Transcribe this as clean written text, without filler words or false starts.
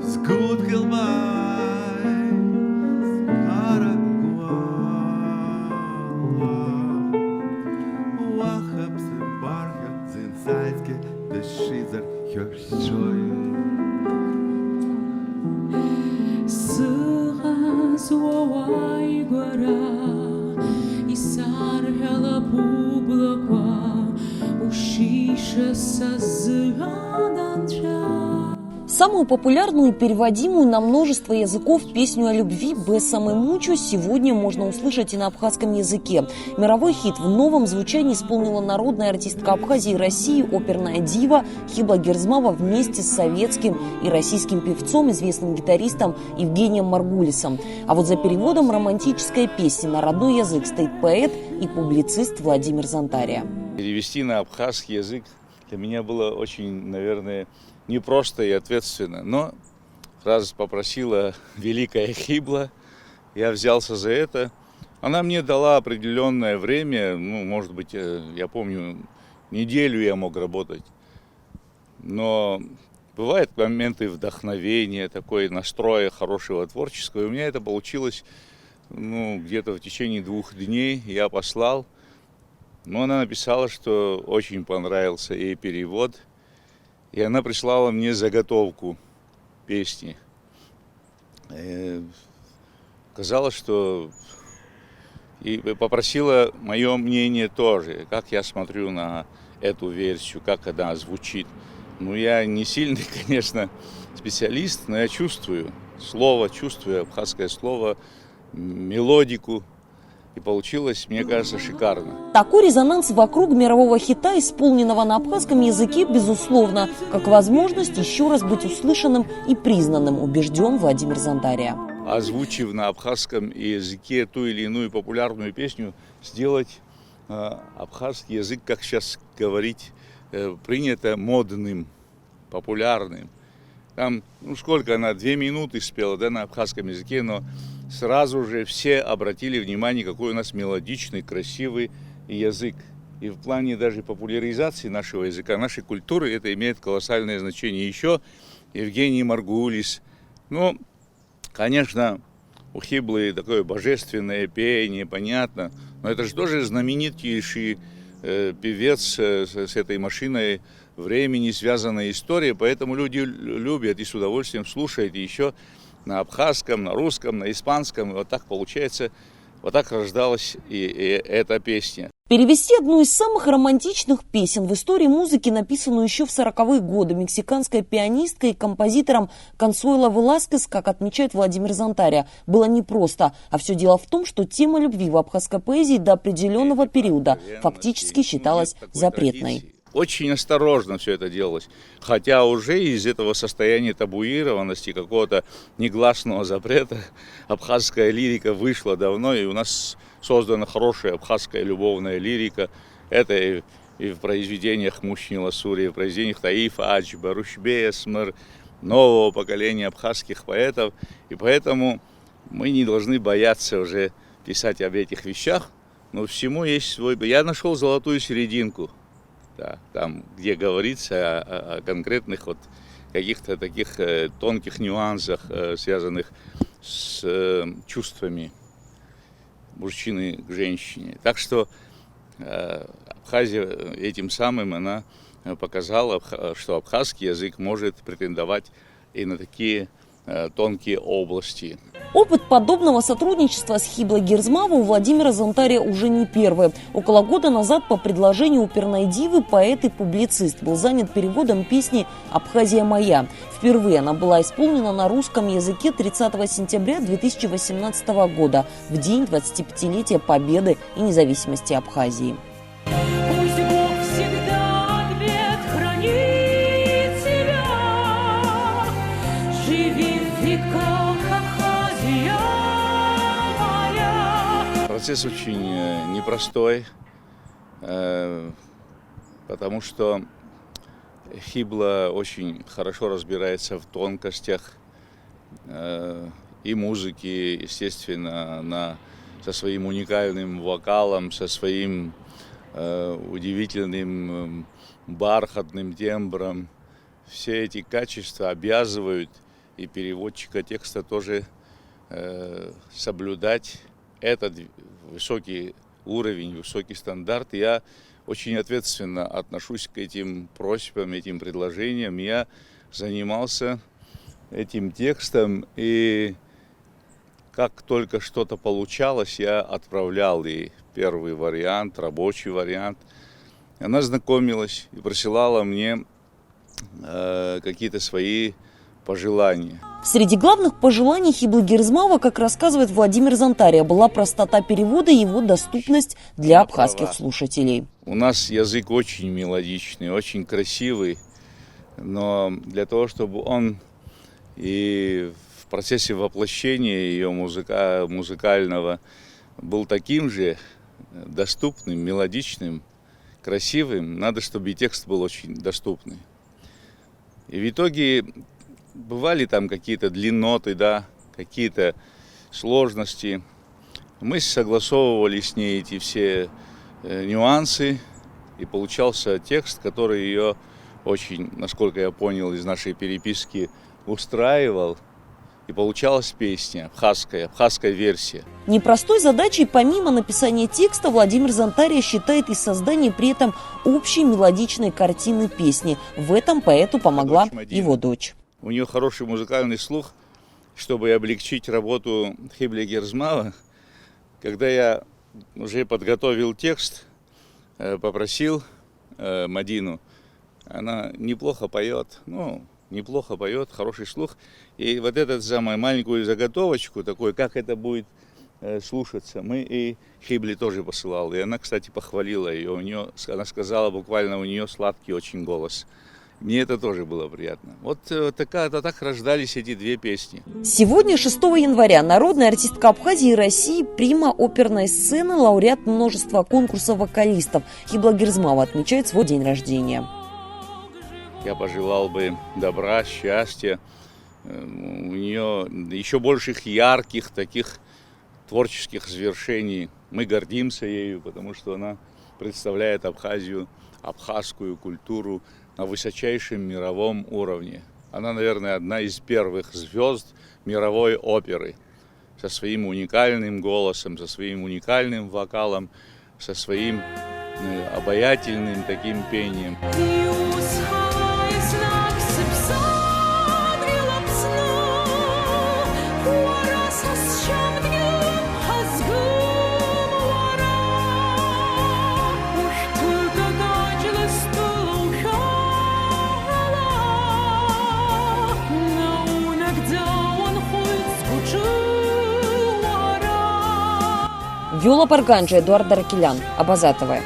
Scoot goodbye, Karagua. Wahab se barhat zinsaitske, the shizar hirschoi. Сыгас гора и сархела публаква ушиша сазыгананча. Самую популярную и переводимую на множество языков песню о любви «Без самой мучу» сегодня можно услышать и на абхазском языке. Мировой хит в новом звучании исполнила народная артистка Абхазии и России, оперная дива Хибла Герзмава вместе с советским и российским певцом, известным гитаристом Евгением Маргулисом. А вот за переводом романтической песни на родной язык стоит поэт и публицист Владимир Зантария. Перевести на абхазский язык для меня было очень, наверное, непросто и ответственно, но раз попросила великая Хибла, я взялся за это. Она мне дала определенное время, может быть, я помню, неделю я мог работать. Но бывают моменты вдохновения, такой настроя хорошего, творческого. И у меня это получилось где-то в течение 2 дней. Я послал, но она написала, что очень понравился ей перевод. И она прислала мне заготовку песни. Сказала, что... И попросила мое мнение тоже, как я смотрю на эту версию, как она звучит. Я не сильный, конечно, специалист, но я чувствую слово, чувствую абхазское слово, мелодику. И получилось, мне кажется, шикарно. Такой резонанс вокруг мирового хита, исполненного на абхазском языке, безусловно, как возможность еще раз быть услышанным и признанным, убежден Владимир Зантария. Озвучив на абхазском языке ту или иную популярную песню, сделать абхазский язык, как сейчас говорить, принято, модным, популярным. Там, сколько она, 2 минуты спела, на абхазском языке, но сразу же все обратили внимание, какой у нас мелодичный, красивый язык. И в плане даже популяризации нашего языка, нашей культуры, это имеет колоссальное значение. Еще Евгений Маргулис. Конечно, у Хиблы такое божественное пение, понятно, но это же тоже знаменитейший певец с этой машиной времени, связанная история, поэтому люди любят и с удовольствием слушают еще на абхазском, на русском, на испанском. И вот так получается, вот так рождалась и эта песня. Перевести одну из самых романтичных песен в истории музыки, написанную еще в 40-е годы мексиканской пианисткой и композитором Консуэло Веласкес, как отмечает Владимир Зантария, было непросто. А все дело в том, что тема любви в абхазской поэзии до определенного периода фактически считалась запретной. Очень осторожно все это делалось, хотя уже из этого состояния табуированности, какого-то негласного запрета, абхазская лирика вышла давно, и у нас создана хорошая абхазская любовная лирика. Это и в произведениях Мушни Ласури, и в произведениях Таифа Аджба, Рушбея Смыр, нового поколения абхазских поэтов. И поэтому мы не должны бояться уже писать об этих вещах, но всему есть свой... Я нашел золотую серединку. Да, там, где говорится о конкретных каких-то таких тонких нюансах, связанных с чувствами мужчины к женщине. Так что Абхазия этим самым она показала, что абхазский язык может претендовать и на такие тонкие области. Опыт подобного сотрудничества с Хиблой Герзмавой у Владимира Зантария уже не первый. Около года назад по предложению оперной дивы поэт и публицист был занят переводом песни «Абхазия моя». Впервые она была исполнена на русском языке 30 сентября 2018 года, в день 25-летия Победы и независимости Абхазии. Процесс очень непростой, потому что Хибла очень хорошо разбирается в тонкостях и музыки, естественно, она со своим уникальным вокалом, со своим удивительным бархатным тембром. Все эти качества обязывают и переводчика текста тоже соблюдать этот высокий уровень, высокий стандарт. Я очень ответственно отношусь к этим просьбам, этим предложениям. Я занимался этим текстом, и как только что-то получалось, я отправлял ей первый вариант, рабочий вариант. Она знакомилась и присылала мне какие-то свои пожелания. Среди главных пожеланий Хиблы Герзмава, как рассказывает Владимир Зантария, была простота перевода и его доступность для абхазских слушателей. У нас язык очень мелодичный, очень красивый, но для того, чтобы он и в процессе воплощения ее музыкального был таким же доступным, мелодичным, красивым, надо, чтобы и текст был очень доступный. И в итоге бывали там какие-то длинноты, да, какие-то сложности. Мы согласовывали с ней эти все нюансы, и получался текст, который ее очень, насколько я понял из нашей переписки, устраивал. И получалась песня, абхазская версия. Непростой задачей, помимо написания текста, Владимир Зантария считает и создание при этом общей мелодичной картины песни. В этом поэту помогла его дочь. У нее хороший музыкальный слух. Чтобы облегчить работу Хибли Герзмава, когда я уже подготовил текст, попросил Мадину, она неплохо поет, хороший слух. И вот эту самую маленькую заготовочку, такой, как это будет слушаться, мы и Хибли тоже посылал. И она, кстати, похвалила ее. Она сказала, буквально у нее сладкий очень голос. Мне это тоже было приятно. Вот так рождались эти две песни. Сегодня, 6 января, народная артистка Абхазии и России, прима оперной сцены, лауреат множества конкурсов вокалистов Хибла Герзмава отмечает свой день рождения. Я пожелал бы добра, счастья, у нее еще больших ярких таких творческих свершений. Мы гордимся ею, потому что она представляет Абхазию, абхазскую культуру на высочайшем мировом уровне. Она, наверное, одна из первых звезд мировой оперы со своим уникальным голосом, со своим уникальным вокалом, со своим обаятельным таким пением. Виола Парганджи, Эдуард Даракелян, Абазатова.